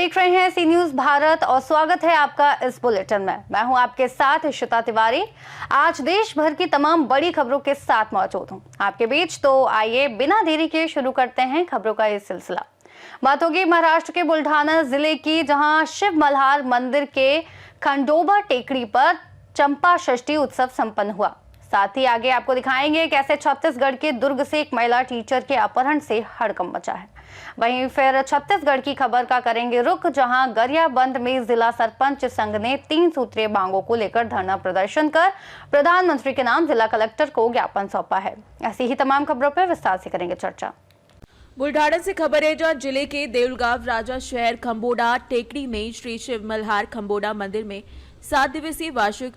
देख रहे हैं सी न्यूज भारत और स्वागत है आपका इस बुलेटिन में। मैं हूं आपके साथ इशिता तिवारी। आज देश भर की तमाम बड़ी खबरों के साथ मौजूद हूं आपके बीच। तो आइए बिना देरी के शुरू करते हैं खबरों का ये सिलसिला। बात होगी महाराष्ट्र के बुल्ढाना जिले की, जहां शिव मल्हार मंदिर के खंडोबा टेकड़ी पर चंपा षष्ठी उत्सव संपन्न हुआ। साथ ही आगे आपको दिखाएंगे कैसे छत्तीसगढ़ के दुर्ग से एक महिला टीचर के अपहरण से हड़कंप मचा है। वहीं फिर छत्तीसगढ़ की खबर का करेंगे रुख, जहां गरियाबंद में जिला सरपंच संघ ने 3 सूत्रीय मांगों को लेकर धरना प्रदर्शन कर प्रधानमंत्री के नाम जिला कलेक्टर को ज्ञापन सौंपा है। ऐसी ही तमाम खबरों पर विस्तार से करेंगे चर्चा। बुल्ढाना से खबर है, जहां जिले के देऊलगांव राजा शहर खंबोडा टेकड़ी में श्री शिव मल्हार खंबोडा मंदिर में 7 दिवसीय वार्षिक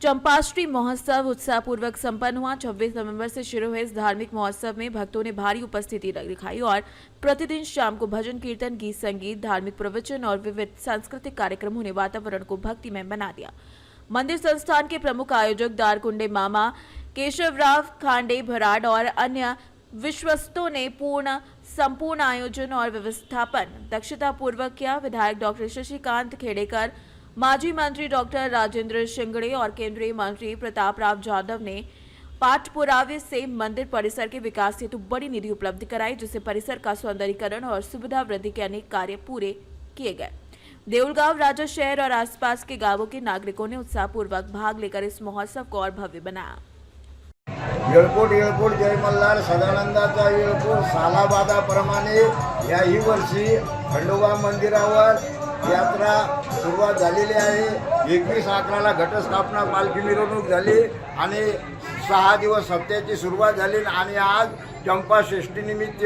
चंपाष्टमी महोत्सव उत्साहपूर्वक संपन्न हुआ। 26 नवंबर से शुरू हुए इस धार्मिक महोत्सव में भक्तों ने भारी उपस्थिति दिखाई और प्रतिदिन शाम को भजन कीर्तन, गीत संगीत, धार्मिक प्रवचन और विविध सांस्कृतिक कार्यक्रमों ने वातावरण को भक्तिमय बना दिया। मंदिर संस्थान के प्रमुख आयोजक दारकुंडे मामा केशवराव खांडे भराड और अन्य विश्वस्तों ने संपूर्ण आयोजन और व्यवस्थापन दक्षता पूर्वक किया। विधायक डॉक्टर शशिकांत खेड़ेकर, माजी मंत्री डॉक्टर राजेंद्र शिंगड़े और केंद्रीय मंत्री प्रताप राव जाधव ने पाठ पुरावे से मंदिर परिसर के विकास हेतु बड़ी निधि उपलब्ध कराई, जिससे परिसर का सौंदर्यीकरण और सुविधा वृद्धि के अनेक कार्य पूरे किए गए। देऊलगांव राजा शहर और आसपास के गांवों के नागरिकों ने उत्साहपूर्वक भाग लेकर इस महोत्सव को और भव्य बनाया। येळकोट येळकोट जय मल्हार सदानंदाचा येळकोट सालाबादाप्रमाणे याही वर्षी खंडोबा मंदिरावर यात्रा सुरुवात झालेली आहे। 21/11ला घटस्थापना पालखी मिरवणूक झाली आणि 6 दिवस सप्त्याची सुरुवात झाली आणि आज चंपा षष्ठीनिमित्त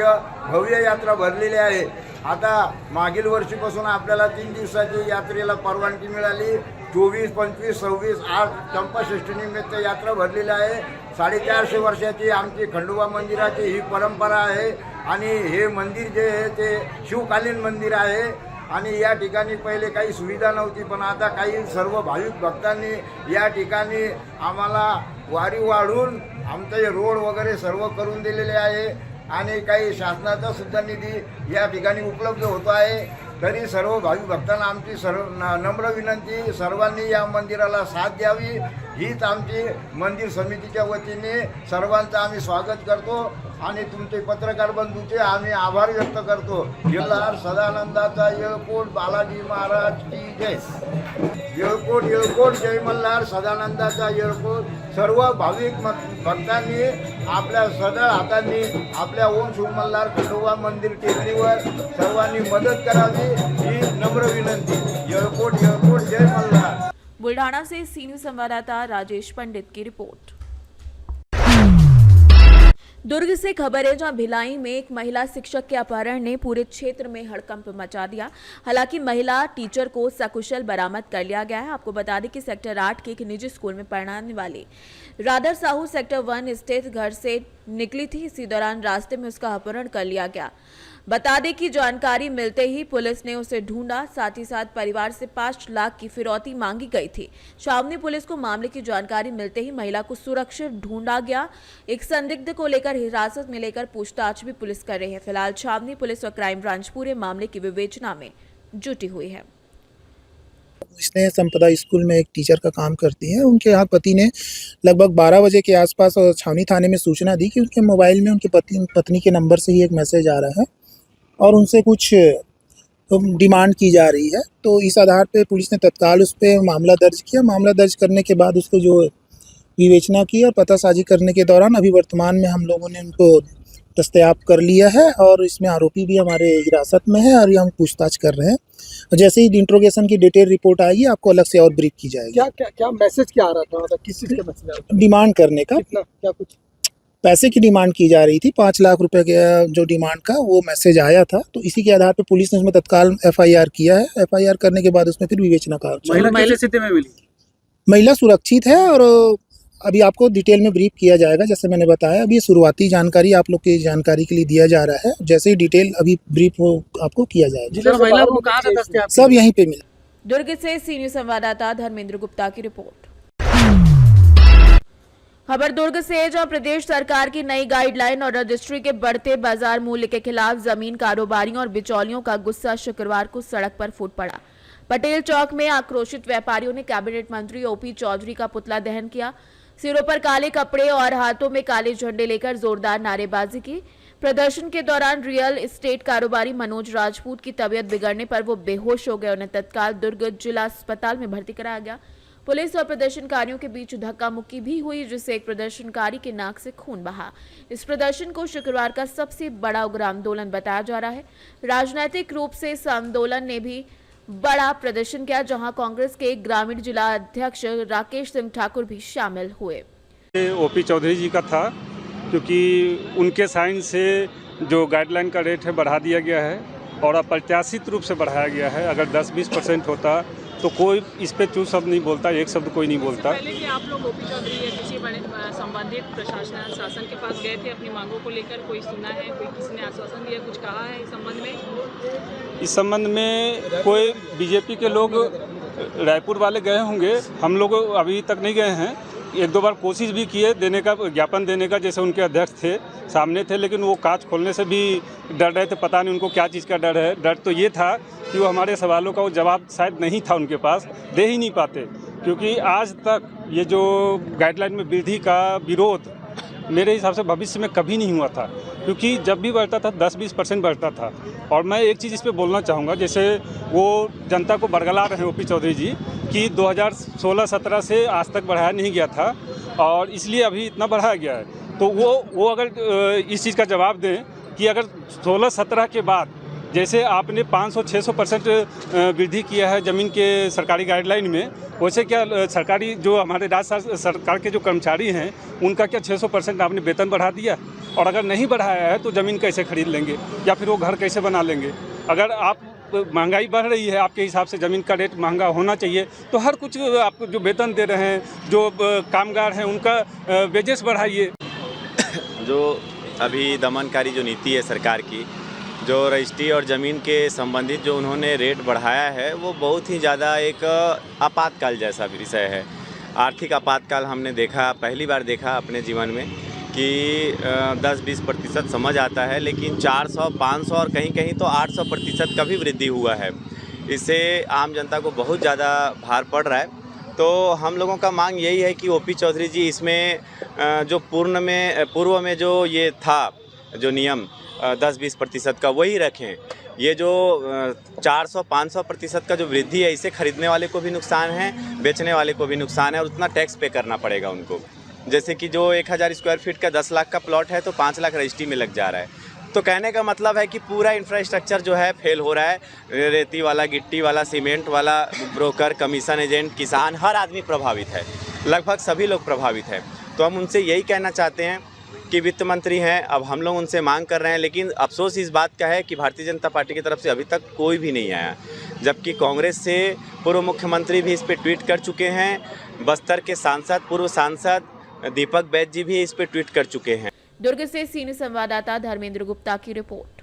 भव्य यात्रा भरलेली आहे। आता मागील वर्षीपासून आपल्याला 3 दिवसाची यात्रेला परवानगी मिळाली। 24, 25, 26 आज चंपा षष्ठीनिमित्त यात्रा भरलेली आहे। 450 वर्षाची आमची खंडोबा मंदिराची ही परंपरा आहे आणि हे मंदिर जे आहे ते शिवकालीन मंदिर आहे आणि या ठिकाणी पहिले काही सुविधा नव्हती, पण आता काही सर्व भाविक भक्तांनी या ठिकाणी आम्हाला वारी वाढून आमचे रोड वगैरे सर्व करून दिलेले आहे आणि काही शासनाचा सुद्धा निधी या ठिकाणी उपलब्ध होतो आहे। तरी सर्व भाविक भक्तांना आमची नम्र विनंती, सर्वांनी या मंदिराला साथ द्यावी हीच आमची मंदिर समितीच्या वतीने सर्वांचं आम्ही स्वागत करतो आणि तुमचे पत्रकार बंधूचे आम्ही आभार व्यक्त करतो। मल्हार सदानंदाचा येळकोट बालाजी महाराज की जय। येळकोट येळकोट जय मल्हार सदानंदाचा येळकोट। सर्व भाविक भक्तांनी आपल्या सदळ हातांनी आपल्या ओम शिव मल्हार खंडोबा मंदिर टेकडीवर सर्वांनी मदत करावी ही नम्र विनंती। येळकोट येळकोट जय मल्हार। बुल्ढाना से सी न्यूज संवाददाता राजेश पंडित की रिपोर्ट। दुर्ग से खबर है, जहां भिलाई में एक महिला शिक्षक के अपहरण ने पूरे क्षेत्र में हड़कंप मचा दिया। हालांकि महिला टीचर को सकुशल बरामद कर लिया गया है। आपको बता दें कि सेक्टर 8 के एक निजी स्कूल में पढ़ाने वाली राधर साहू सेक्टर 1 स्थित घर से निकली थी। इसी दौरान रास्ते में उसका अपहरण कर लिया गया। बता दें कि जानकारी मिलते ही पुलिस ने उसे ढूंढा, साथ ही साथ परिवार से 5 लाख की फिरौती मांगी गई थी। छावनी पुलिस को मामले की जानकारी मिलते ही महिला को सुरक्षित ढूंढा गया। एक संदिग्ध को लेकर हिरासत में लेकर पूछताछ भी पुलिस कर रही है। फिलहाल छावनी पुलिस और क्राइम ब्रांच पूरे मामले की विवेचना में जुटी हुई है। स्नेह संपदा स्कूल में एक टीचर का काम करती है। उनके यहाँ पति ने लगभग 12 बजे के आसपास छावनी थाने में सूचना दी कि उनके मोबाइल में उनकी पत्नी के नंबर से ही एक मैसेज आ रहा है और उनसे कुछ डिमांड की जा रही है। तो इस आधार पे पुलिस ने तत्काल उस पर मामला दर्ज किया। मामला दर्ज करने के बाद उसको जो विवेचना की और पतासाजी करने के दौरान अभी वर्तमान में हम लोगों ने उनको दस्तयाब कर लिया है और इसमें आरोपी भी हमारे हिरासत में है और ये हम पूछताछ कर रहे हैं। जैसे ही इंट्रोगेशन की डिटेल रिपोर्ट आएगी आपको अलग से और ब्रीफ की जाएगी। क्या मैसेज क्या आ रहा था, मतलब किस चीज़ का मैसेज आ रहा था? डिमांड करने का, कितना क्या कुछ पैसे की डिमांड की जा रही थी। 5 लाख रुपए के जो डिमांड का वो मैसेज आया था। तो इसी के आधार पर पुलिस ने उसमें तत्काल FIR किया है। FIR करने के बाद उसमें फिर विवेचना का महिला स्थिति में मिली। महिला सुरक्षित है और अभी आपको डिटेल में ब्रीफ किया जाएगा। जैसे मैंने बताया, अभी शुरुआती जानकारी आप लोग की जानकारी के लिए दिया जा रहा है। जैसे ही डिटेल अभी ब्रीफ हो आपको किया जाएगा। महिला को कहाँ का दस्ते आप सब यहीं पे मिला। दुर्ग से सी न्यूज संवाददाता धर्मेंद्र गुप्ता की रिपोर्ट। खबर दुर्ग से है, जहां प्रदेश सरकार की नई गाइडलाइन और रजिस्ट्री के बढ़ते बाजार मूल्य के खिलाफ जमीन कारोबारियों और बिचौलियों का गुस्सा शुक्रवार को सड़क पर फूट पड़ा। पटेल चौक में आक्रोशित व्यापारियों ने कैबिनेट मंत्री ओपी चौधरी का पुतला दहन किया, सिरों पर काले कपड़े और हाथों में काले झंडे लेकर जोरदार नारेबाजी की। प्रदर्शन के दौरान रियल एस्टेट कारोबारी मनोज राजपूत की तबीयत बिगड़ने पर वो बेहोश हो गए। उन्हें तत्काल दुर्ग जिला अस्पताल में भर्ती कराया गया। पुलिस और प्रदर्शनकारियों के बीच धक्का मुक्की भी हुई, जिससे एक प्रदर्शनकारी के नाक से खून बहा। इस प्रदर्शन को शुक्रवार का सबसे बड़ा उग्र आंदोलन बताया जा रहा है। राजनीतिक रूप से इस आंदोलन ने भी बड़ा प्रदर्शन किया, जहां कांग्रेस के ग्रामीण जिला अध्यक्ष राकेश सिंह ठाकुर भी शामिल हुए। ओपी चौधरी जी का था, क्योंकि उनके साइन से जो गाइडलाइन का रेट है बढ़ा दिया गया है और अप्रत्याशित रूप से बढ़ाया गया है। अगर 10-20% होता तो कोई इस पे चू शब्द नहीं बोलता, एक शब्द कोई नहीं बोलता। पहले भी आप लोग ओपी चौधरी या किसी बड़े संबंधित प्रशासन शासन के पास गए थे अपनी मांगों को लेकर, कोई सुना है, कोई किसी ने आश्वासन दिया, कुछ कहा है इस संबंध में? इस संबंध में कोई बीजेपी के लोग रायपुर वाले गए होंगे, हम लोग अभी तक नहीं गए हैं। 1-2 बार कोशिश भी किए देने का, ज्ञापन देने का, जैसे उनके अध्यक्ष थे सामने थे, लेकिन वो कांच खोलने से भी डर रहे थे। पता नहीं उनको क्या चीज़ का डर है। डर तो ये था कि वो हमारे सवालों का वो जवाब शायद नहीं था उनके पास, दे ही नहीं पाते, क्योंकि आज तक ये जो गाइडलाइन में वृद्धि का विरोध मेरे हिसाब से भविष्य में कभी नहीं हुआ था, क्योंकि जब भी बढ़ता था 10-20% बढ़ता था। और मैं एक चीज़ इस पर बोलना चाहूँगा, जैसे वो जनता को बरगला रहे हैं ओपी चौधरी जी कि 2016-17 से आज तक बढ़ाया नहीं गया था और इसलिए अभी इतना बढ़ाया गया है। तो वो अगर इस चीज़ का जवाब दें कि अगर 16-17 के बाद जैसे आपने 500-600% वृद्धि किया है ज़मीन के सरकारी गाइडलाइन में, वैसे क्या सरकारी जो हमारे राज्य सरकार के जो कर्मचारी हैं उनका क्या 600% आपने वेतन बढ़ा दिया? और अगर नहीं बढ़ाया है तो ज़मीन कैसे खरीद लेंगे या फिर वो घर कैसे बना लेंगे? अगर आप महंगाई बढ़ रही है, आपके हिसाब से ज़मीन का रेट महंगा होना चाहिए, तो हर कुछ आपको जो वेतन दे रहे हैं, जो कामगार हैं, उनका वेजेस बढ़ाइए। जो अभी दमनकारी जो नीति है सरकार की, जो रजिस्ट्री और ज़मीन के संबंधित जो उन्होंने रेट बढ़ाया है, वो बहुत ही ज़्यादा एक आपातकाल जैसा विषय है। आर्थिक आपातकाल हमने देखा, पहली बार देखा अपने जीवन में कि 10-20% समझ आता है, लेकिन 400, 500 और कहीं कहीं तो 800% का भी वृद्धि हुआ है। इससे आम जनता को बहुत ज़्यादा भार पड़ रहा है। तो हम लोगों का मांग यही है कि ओपी चौधरी जी इसमें जो पूर्व में जो ये था जो नियम 10-20% का वही रखें। ये जो 400-500% का जो वृद्धि है, इससे खरीदने वाले को भी नुकसान है, बेचने वाले को भी नुकसान है और उतना टैक्स पे करना पड़ेगा उनको। जैसे कि जो 1000 स्क्वायर फीट का 10 लाख का प्लॉट है तो 5 लाख रजिस्ट्री में लग जा रहा है। तो कहने का मतलब है कि पूरा इंफ्रास्ट्रक्चर जो है फेल हो रहा है। रेती वाला, गिट्टी वाला, सीमेंट वाला, ब्रोकर, कमीशन एजेंट, किसान, हर आदमी प्रभावित है, लगभग सभी लोग प्रभावित हैं। तो हम उनसे यही कहना चाहते हैं कि वित्त मंत्री हैं, अब हम लोग उनसे मांग कर रहे हैं, लेकिन अफसोस इस बात का है कि भारतीय जनता पार्टी की तरफ से अभी तक कोई भी नहीं आया, जबकि कांग्रेस से पूर्व मुख्यमंत्री भी इस पर ट्वीट कर चुके हैं। बस्तर के सांसद, पूर्व सांसद दीपक बैद जी भी इस पर ट्वीट कर चुके हैं। दुर्ग से सीनियर संवाददाता धर्मेंद्र गुप्ता की रिपोर्ट।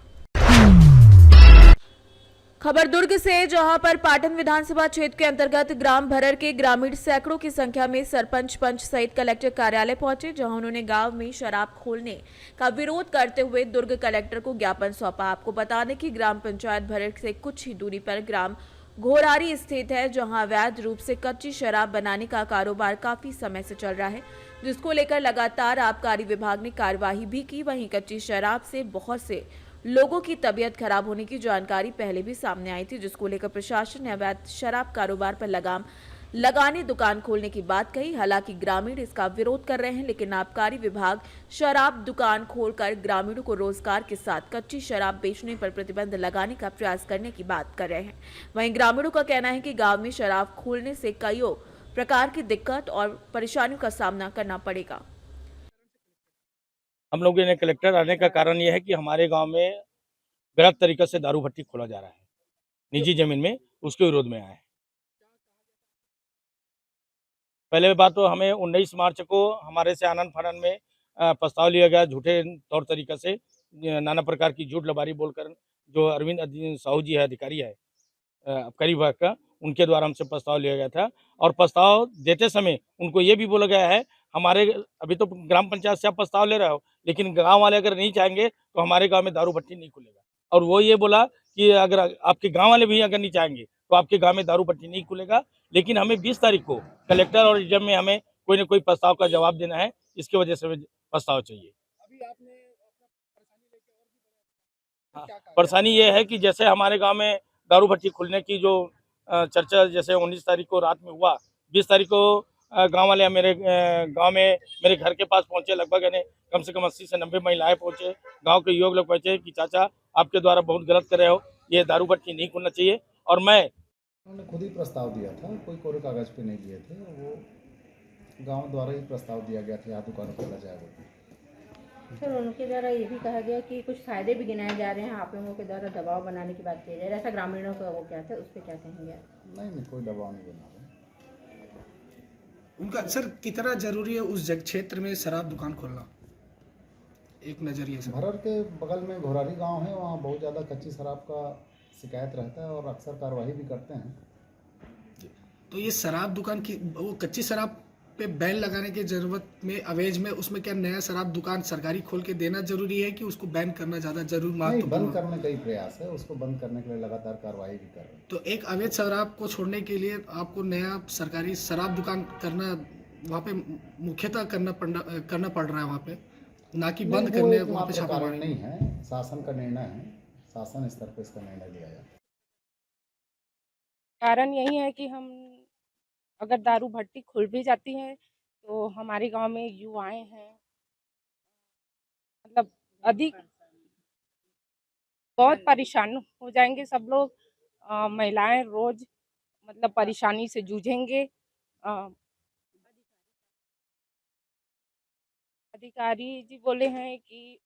खबर दुर्ग से, जहां पर पाटन विधानसभा क्षेत्र के अंतर्गत ग्राम भरर के ग्रामीण सैकड़ों की संख्या में सरपंच, पंच सहित कलेक्टर कार्यालय पहुंचे, जहां उन्होंने गांव में शराब खोलने का विरोध करते हुए दुर्ग कलेक्टर को ज्ञापन सौंपा। आपको बता दें कि ग्राम पंचायत भरर से कुछ ही दूरी पर ग्राम घोरारी स्थित है, जहां अवैध रूप से कच्ची शराब बनाने का कारोबार काफी समय से चल रहा है, जिसको लेकर लगातार आबकारी विभाग ने कार्यवाही भी की। वहीं कच्ची शराब से बहुत से लोगों की तबीयत खराब होने की जानकारी पहले भी सामने आई थी, जिसको लेकर प्रशासन ने अवैध शराब कारोबार पर लगाम लगाने, दुकान खोलने की बात कही। हालांकि ग्रामीण इसका विरोध कर रहे हैं, लेकिन आबकारी विभाग शराब दुकान खोलकर ग्रामीणों को रोजगार के साथ कच्ची शराब बेचने पर प्रतिबंध लगाने का प्रयास करने की बात कर रहे हैं। वहीं ग्रामीणों का कहना है कि गांव में शराब खोलने से कईयों प्रकार की दिक्कत और परेशानियों का सामना करना पड़ेगा। हम लोगों ने कलेक्टर आने का कारण यह है कि हमारे गांव में गलत तरीके से दारू भट्टी खोला जा रहा है निजी जमीन में, उसके विरोध में आए हैं। पहले बात तो हमें 19 मार्च को हमारे से आनंद फानन में प्रस्ताव लिया गया, झूठे तौर तरीके से नाना प्रकार की झूठ लबारी बोलकर, जो अरविंद साहू जी है, अधिकारी है आबकारी विभाग का, उनके द्वारा हमसे प्रस्ताव लिया गया था। और प्रस्ताव देते समय उनको ये भी बोला गया है हमारे अभी तो ग्राम पंचायत से आप प्रस्ताव ले रहे हो, लेकिन गांव वाले अगर नहीं चाहेंगे तो हमारे गांव में दारू भट्टी नहीं खुलेगा। और वो ये बोला कि अगर आपके गांव वाले भी अगर नहीं चाहेंगे तो आपके गांव में दारू भट्टी नहीं खुलेगा। लेकिन हमें 20 तारीख को कलेक्टर और एसडीएम में हमें कोई ना कोई प्रस्ताव का जवाब देना है, इसकी वजह से हमें प्रस्ताव चाहिए। परेशानी ये है कि जैसे हमारे गांव में दारू भट्टी खुलने की जो चर्चा जैसे 19 तारीख को रात में हुआ, 20 तारीख को गांव वाले मेरे गांव में मेरे घर के पास पहुंचे, लगभग यानी कम से कम 80 से 90 महिलाएं पहुंचे, गांव के युवक लोग पहुंचे कि चाचा आपके द्वारा बहुत गलत कर रहे हो, ये दारू भट्टी नहीं खुलना चाहिए। और उन्होंने खुद ही प्रस्ताव दिया था, कोई कोरे कागज पे नहीं दिए थे, वो गांव द्वारा ही प्रस्ताव दिया गया था यहाँ दुकान खोला जाएगा। सर उनके द्वारा ये भी कहा गया कि कुछ फायदे भी गिनाए जा रहे हैं, आप लोगों के द्वारा दबाव बनाने की बात की जा रही है, ऐसा ग्रामीणों का वो क्या था, उस पर क्या कहेंगे? नहीं, कोई दबाव नहीं बना रहे। उनका सर कितना जरूरी है उस क्षेत्र में शराब दुकान खोलना, एक नजरिए से? भरर के बगल में घोरारी गांव है, वहाँ बहुत ज़्यादा कच्ची शराब का शिकायत रहता है और अक्सर कार्रवाई भी करते हैं। तो ये शराब दुकान की वो कच्ची शराब पे बैन लगाने की जरूरत में अवेज में उसमें क्या नया शराब दुकान सरकारी खोल के देना जरूरी है कि उसको बैन करना ज़्यादा जरूरी? बंद करने का ही प्रयास है, उसको बंद करने के लिए लगातार कार्रवाई भी कर रहे हैं। तो एक अवैध शराब को छोड़ने के लिए आपको नया सरकारी शराब दुकान करना वहाँ पे मुख्यतः करना पड़ रहा है वहाँ पे, ना कि बंद करने वहाँ पे छापामारी नहीं है, शासन का निर्णय है, शासन स्तर पर इसका निर्णय लिया जाए। कारण यही है कि हम अगर दारू भट्टी खुल भी जाती है तो हमारे गांव में युवाएं हैं, मतलब अधिक बहुत परेशान हो जाएंगे सब लोग। महिलाएं रोज मतलब परेशानी से जूझेंगे। अधिकारी जी बोले हैं कि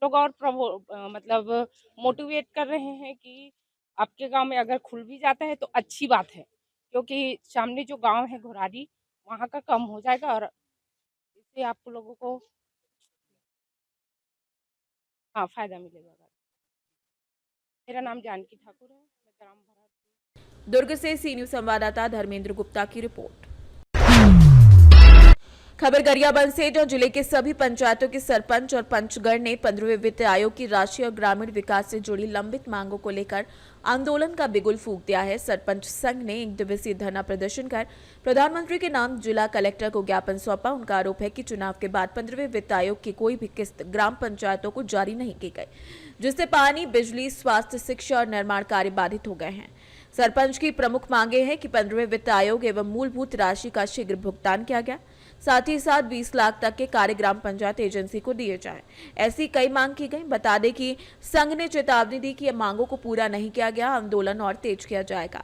लोग और मतलब मोटिवेट कर रहे हैं कि आपके गांव में अगर खुल भी जाता है तो अच्छी बात है, क्योंकि सामने जो गांव है घोरारी वहाँ का कम हो जाएगा और इससे आप लोगों को फायदा मिलेगा। मेरा नाम जानकी ठाकुर है, मैं ग्राम भरत। दुर्ग से सी न्यूज संवाददाता धर्मेंद्र गुप्ता की रिपोर्ट। खबर गरियाबंद से, जहां जिले के सभी पंचायतों के सरपंच और पंचगण ने 15वें वित्त आयोग की राशि और ग्रामीण विकास से जुड़ी लंबित मांगों को लेकर आंदोलन का बिगुल फूंक दिया है। सरपंच संघ ने 1 दिवसीय धरना प्रदर्शन कर प्रधानमंत्री के नाम जिला कलेक्टर को ज्ञापन सौंपा। उनका आरोप है कि चुनाव के बाद 15वें वित्त आयोग की कोई भी किस्त ग्राम पंचायतों को जारी नहीं की गई, जिससे पानी, बिजली, स्वास्थ्य, शिक्षा और निर्माण कार्य बाधित हो गए हैं। सरपंच की प्रमुख मांगे हैं कि 15वें वित्त आयोग एवं मूलभूत राशि का शीघ्र भुगतान किया गया, साथ ही साथ 20 लाख तक के कार्य ग्राम पंचायत एजेंसी को दिए जाएं। ऐसी कई मांग की गई। बता दें कि संघ ने चेतावनी दी कि मांगों को पूरा नहीं किया गया, आंदोलन और तेज किया जाएगा।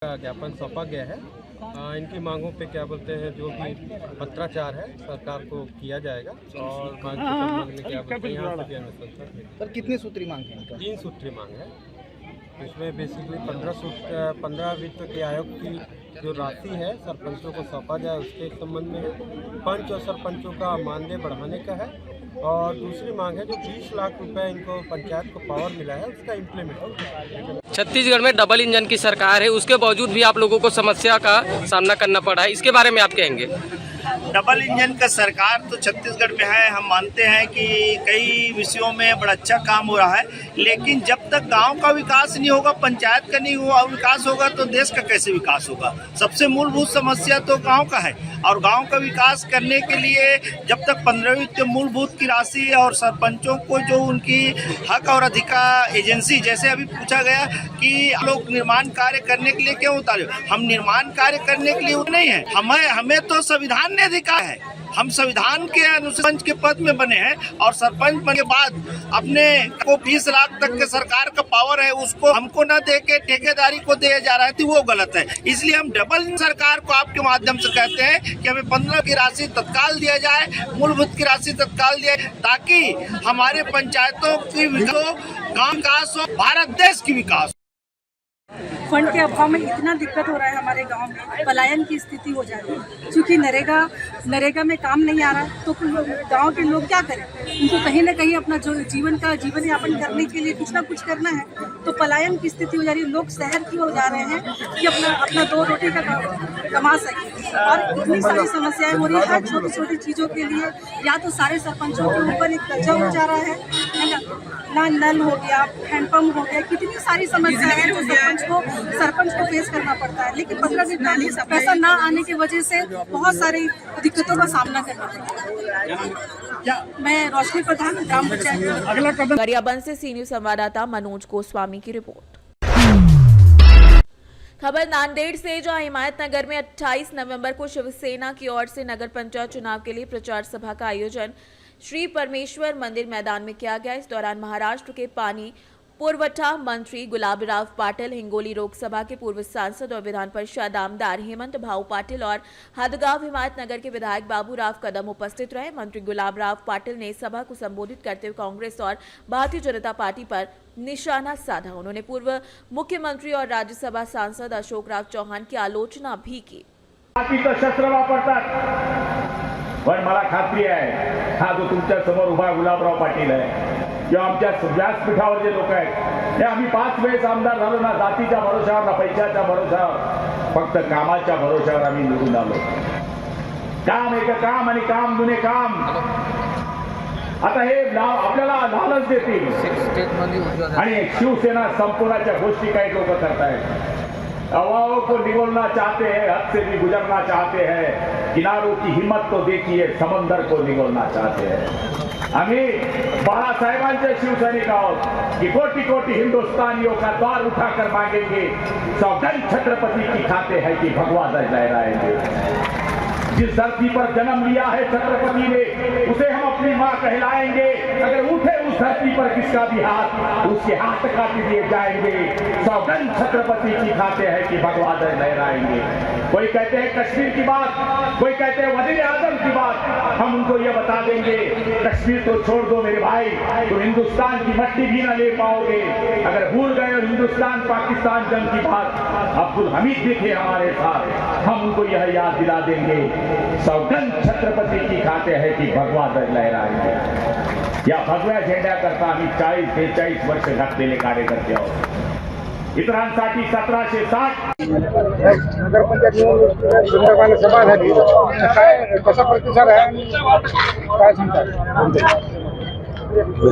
ज्ञापन सौंपा गया है। इनकी मांगों पे क्या बोलते हैं, जो भी पत्राचार है सरकार को किया जाएगा और मांग के संबंध में क्या बोलते हैं यहाँ पे सर कितनी सूत्री मांग है? 3 सूत्री मांग है। इसमें बेसिकली 15 वित्त के आयोग की जो राशि है सरपंचों को सौंपा जाए उसके संबंध में है। पंच और सरपंचों का मानदेय बढ़ाने का है और दूसरी मांग है जो 20 लाख रुपए इनको पंचायत को पावर मिला है उसका इम्प्लीमेंट। छत्तीसगढ़ में डबल इंजन की सरकार है, उसके बावजूद भी आप लोगों को समस्या का सामना करना पड़ा है, इसके बारे में आप कहेंगे? डबल इंजन का सरकार तो छत्तीसगढ़ में है, हम मानते हैं कि कई विषयों में बड़ा अच्छा काम हो रहा है, लेकिन जब तक गांव का विकास नहीं होगा, पंचायत का नहीं हुआ विकास होगा तो देश का कैसे विकास होगा। सबसे मूलभूत समस्या तो गांव का है और गांव का विकास करने के लिए जब तक 15वीं के मूलभूत की राशि और सरपंचों को जो उनकी हक और अधिकार एजेंसी, जैसे अभी पूछा गया कि लोग निर्माण कार्य करने के लिए क्यों उतारे, हम निर्माण कार्य करने के लिए नहीं है, हमें तो संविधान ने अधिकार है, हम संविधान के अनुसार के पद में बने हैं और सरपंच बनने के बाद अपने को 20 लाख तक के सरकार का पावर है उसको हमको न दे के ठेकेदारी को दिया जा रहा है, तो वो गलत है। इसलिए हम डबल सरकार को आपके माध्यम से कहते हैं कि हमें 15 की राशि तत्काल दिया जाए, मूलभूत की राशि तत्काल दिया जाए, ताकि हमारे पंचायतों की गाँव विकास हो, भारत देश की विकास। फंड के अभाव में इतना दिक्कत हो रहा है हमारे गांव में, पलायन की स्थिति हो जा रही है। क्योंकि नरेगा में काम नहीं आ रहा तो गांव के लोग क्या करें, उनको कहीं ना कहीं अपना जो जीवन यापन करने के लिए कुछ ना कुछ करना है, तो पलायन की स्थिति हो जा रही है। लोग शहर की ओर जा रहे हैं कि अपना 2 रोटी का कमा सके, और इतनी सारी समस्याएं हो रही है। हर छोटी छोटी चीज़ों के लिए या तो सारे सरपंचों के ऊपर एक कर्जा हो जा रहा है ना, नल हो गया, हैंडपम्प हो गया, कितनी सारी समस्याएं हैं जो सरपंच को फेस करना पड़ता है। लेकिन 15 दिन पहले पैसा ना आने की वजह से बहुत सारी दिक्कतों का सामना करना पड़ता है। मैं रोशनी प्रधान, ग्राम पंचायत। गरियाबंद से सी न्यूज संवाददाता मनोज गोस्वामी की रिपोर्ट। खबर नांदेड़ से, जहां हिमायतनगर में 28 नवंबर को शिवसेना की ओर से नगर पंचायत चुनाव के लिए प्रचार सभा का आयोजन श्री परमेश्वर मंदिर मैदान में किया गया। इस दौरान महाराष्ट्र के पानी पुरवठा मंत्री गुलाबराव पाटिल, हिंगोली लोकसभा के पूर्व सांसद और विधान परिषद आमदार हेमंत भाऊ पाटिल और हदगांव हिमायतनगर के विधायक बाबूराव कदम उपस्थित रहे। मंत्री गुलाबराव पाटिल ने सभा को संबोधित करते हुए कांग्रेस और भारतीय जनता पार्टी पर निशाना साधा। उन्होंने पूर्व मुख्यमंत्री और राज्यसभा सांसद अशोकराव चौहान की आलोचना भी की। शस्त्र वापरतात, पण मला खात्री आहे हा जो तुमच्या समोर उभा गुलाबराव पाटील आहे किंवा आमच्या व्यासपीठावर जे लोक आहेत, हे आम्ही 5 वेळेस आमदार झालो ना जातीच्या भरोशावर ना पैशाच्या भरोशावर, फक्त कामाच्या भरोशावर आम्ही निवडून आलो। काम एक काम आणि काम जुने काम। आता हे आपल्याला लालच देतील आणि शिवसेना संपवण्याच्या गोष्टी काही लोक करतायत। हवाओं को निगलना चाहते हैं, हद से भी गुजरना चाहते हैं, किनारों की हिम्मत तो देखिए, समंदर को निगलना चाहते हैं। आम्ही बाळासाहेबांचे शिवसैनिक आहोत कि कोटि कोटि हिंदुस्तानियों का द्वार उठाकर मांगेंगे, सौगंध छत्रपति की खाते हैं कि भगवा लहराएंगे। जिस धरती पर जन्म लिया है छत्रपति ने, उसे हम अपनी मां कहलाएंगे। अगर उठे उस धरती पर किसका भी हाथ, उसके हाथ काट दिए जाएंगे। सौगंध छत्रपति की खाते हैं कि भगवा लहराएंगे। कोई कहते हैं कश्मीर की बात, कोई कहते हैं वज़ीर आज़म की बात, हम उनको ये बता देंगे कश्मीर तो छोड़ दो मेरे भाई, तो हिंदुस्तान की मट्टी भी ना ले पाओगे। अगर भूल गए और हिंदुस्तान पाकिस्तान जंग की बात, अब्दुल हमीद भी थे हमारे साथ, हम उनको यह याद दिला देंगे सौगंध छत्रपति की खाते हैं की भगवा लहराएंगे। या भगव्या झेंड्याकरता आम्ही 40-42 वर्ष घातलेले कार्यकर्ते आहोत। इतरांसाठी 1760 नगरपंचायत निवडणूक संदर्भाने सभा झाली, काय कसा प्रतिसाद आहे, काय सांगतात?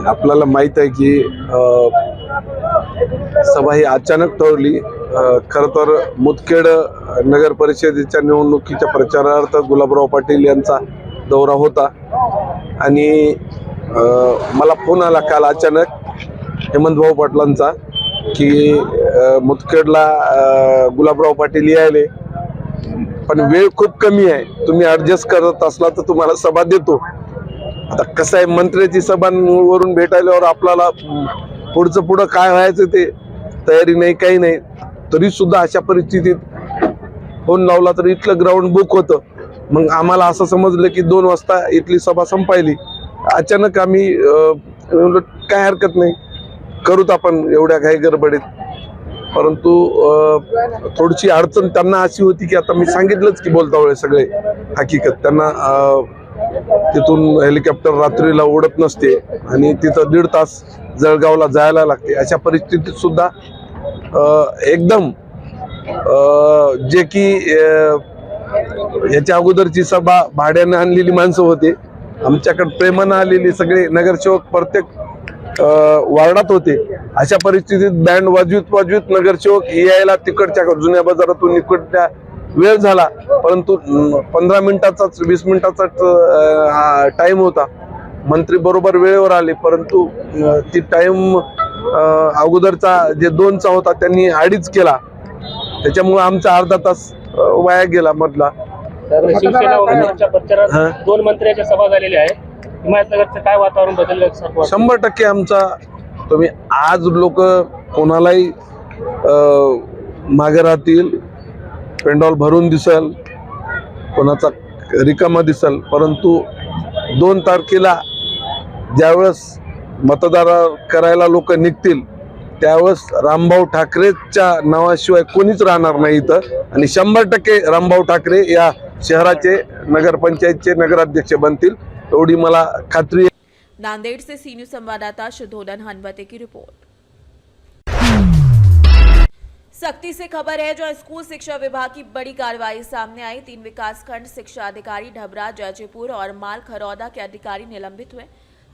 आपल्याला माहित आहे की सभा ही अचानक ठरली। खरं तर मुदखेड नगर परिषदेच्या निवडणुकीच्या प्रचारार्थ गुलाबराव पाटील यांचा दौरा होता आणि मला फोन आला काल अचानक हेमंत भाऊ पाटलांचा की मुदखेडला गुलाबराव पाटील यायले, पण वेळ खूप कमी आहे, तुम्ही ॲडजस्ट करत असला तर तुम्हाला सभा देतो। आता कसं आहे, मंत्र्याची सभांवरून भेटायल्यावर आपल्याला पुढं काय व्हायचं ते तयारी नाही, काही नाही, तरी सुद्धा अशा परिस्थितीत फोन लावला तर इथलं ग्राउंड बुक होतं। मग आम्हाला असं समजलं की 2 वाजता इथली सभा संपायली। अचानक आम्ही काय हरकत नाही, करूत आपण एवढ्या काही गडबडीत। परंतु थोडीशी अडचण त्यांना अशी होती की आता मी सांगितलंच की बोलता वेळेस सगळे हकीकत, त्यांना तिथून हेलिकॉप्टर रात्रीला उडत नसते आणि तिथं 1.5 तास जळगावला जायला लागते। अशा परिस्थितीत सुद्धा एकदम जे की याच्या अगोदरची सभा भाड्याने आणलेली माणसं होते, आमच्याकडे प्रेमानं आलेली सगळे नगरसेवक प्रत्येक वार्डात होते। अशा परिस्थितीत बँड वाजवीत नगरसेवक यायला तिकडच्या जुन्या बाजारातून इकडच्या वेळ झाला, परंतु 15 मिनिटाचाच 20 मिनिटाचाच टाइम होता। मंत्री बरोबर वेळेवर आले, परंतु ती टाइम अगोदरचा जे 2चा होता त्यांनी 2.5 केला, त्याच्यामुळे आमचा अर्धा तास वाया गेला मधला। शिवसेना उमेदवारांच्या प्रचारात 2 मंत्र्यांच्या सभा झालेल्या आहेत, हिमायतनगरचं काय वातावरण बदललं? 100% आमचा, तुम्ही आज लोक कोणालाही मागे राहतील, पेंडॉल भरून दिसल, कोणाचा रिकामा दिसल, परंतु 2 तारखेला ज्यावेळेस मतदार करायला लोक निघतील त्यावेळेस रामभाऊ ठाकरेच्या नावाशिवाय कोणीच राहणार नाही इथं आणि 100% रामभाऊ ठाकरे या शहराचे नगरपंचायतचे नगराध्यक्ष बनतील एवढी मला खात्री आहे। नांदेड़ से सी न्यूज संवाददाता शुद्धोधन हनवते की रिपोर्ट। सख्ती से खबर है जो स्कूल शिक्षा विभाग की बड़ी कार्रवाई सामने आई। 3 विकासखंड शिक्षा अधिकारी ढबरा, जयपुर और माल खरौदा के अधिकारी निलंबित हुए।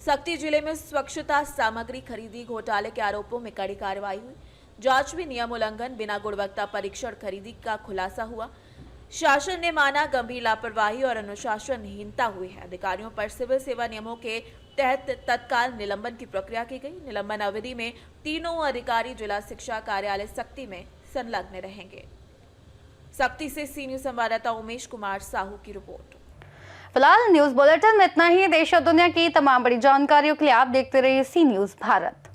सख्ती जिले में स्वच्छता सामग्री खरीदी घोटाले के आरोपों में कड़ी कार्रवाई हुई। जांच में नियम उल्लंघन, बिना गुणवत्ता परीक्षण खरीदी का खुलासा हुआ। शासन ने माना गंभीर लापरवाही और अनुशासनहीनता हुई है। अधिकारियों पर सिविल सेवा नियमों के तहत तत्काल निलंबन की प्रक्रिया की गई। निलंबन अवधि में तीनों अधिकारी जिला शिक्षा कार्यालय सख्ती में संलग्न रहेंगे। सख्ती से सी न्यूज संवाददाता उमेश कुमार साहू की रिपोर्ट। फिलहाल न्यूज बुलेटिन में इतना ही। देश और दुनिया की तमाम बड़ी जानकारियों के लिए आप देखते रहिए सी न्यूज भारत।